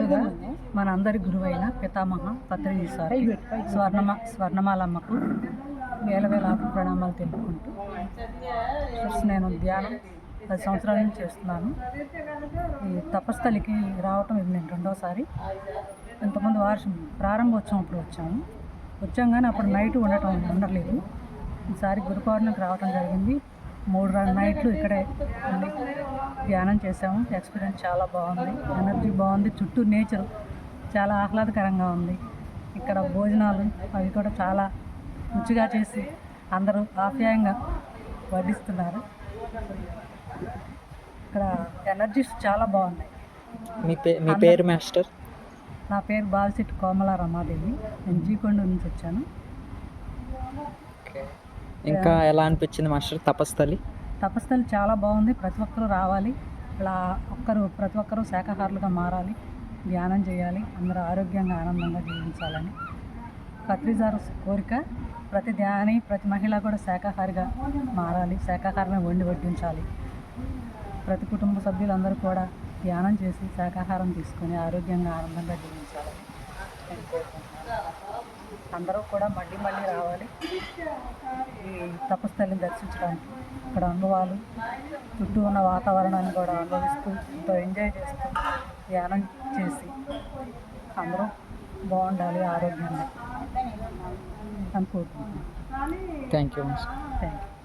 ముందుగా మనందరి గురువైన పితామహ పత్రిజీ స్వర్ణమాలమ్మకు వేల ప్రణామాలు తెలుపుకుంటూ నేను ధ్యానం 10 సంవత్సరాల నుంచి చేస్తున్నాను. ఈ తపస్థలికి రావటం ఇది నేను రెండోసారి. ఇంతకుముందు ప్రారంభోత్సవం అప్పుడు వచ్చాం కానీ అప్పుడు నైట్ ఉండలేదు. ఈసారి గురు పౌర్ణమికి రావటం జరిగింది. 3 నైట్లు ఇక్కడే ఉండి ధ్యానం చేసాము. ఎక్స్పీరియన్స్ చాలా బాగుంది, ఎనర్జీ బాగుంది, చుట్టూ నేచర్ చాలా ఆహ్లాదకరంగా ఉంది. ఇక్కడ భోజనాలు అవి కూడా చాలా రుచిగా చేసి అందరూ ఆప్యాయంగా వడ్డిస్తున్నారు. ఇక్కడ ఎనర్జీస్ చాలా బాగున్నాయి. మీ పేరు మాస్టర్? నా పేరు బాల్సిట్ కోమల రమాదేవి. నేను జీకొండ నుంచి వచ్చాను. ఇంకా ఎలా అనిపించింది మాస్టర్ తపస్థలి చాలా బాగుంది. ప్రతి ఒక్కరూ రావాలి. ఇలా ప్రతి ఒక్కరూ శాకాహారులుగా మారాలి, ధ్యానం చేయాలి, అందరూ ఆరోగ్యంగా ఆనందంగా జీవించాలని పత్రిజారు కోరిక. ప్రతి ధ్యాని, ప్రతి మహిళ కూడా శాకాహారిగా మారాలి, శాకాహారమే వడ్డించాలి. ప్రతి కుటుంబ సభ్యులందరూ కూడా ధ్యానం చేసి శాకాహారం తీసుకొని ఆరోగ్యంగా ఆనందంగా జీవించాలని నేను కోరుకుంటున్నాను. అందరూ కూడా మళ్ళీ రావాలి ఈ తపస్థలిని దర్శించడానికి. ఇక్కడ అనుభవాలు, చుట్టూ ఉన్న వాతావరణాన్ని కూడా అనుభవిస్తూ ఎంతో ఎంజాయ్ చేస్తూ ధ్యానం చేసి అందరూ బాగుండాలి, ఆరోగ్యంగా అనుకుంటున్నాను. Thank you. Thank you.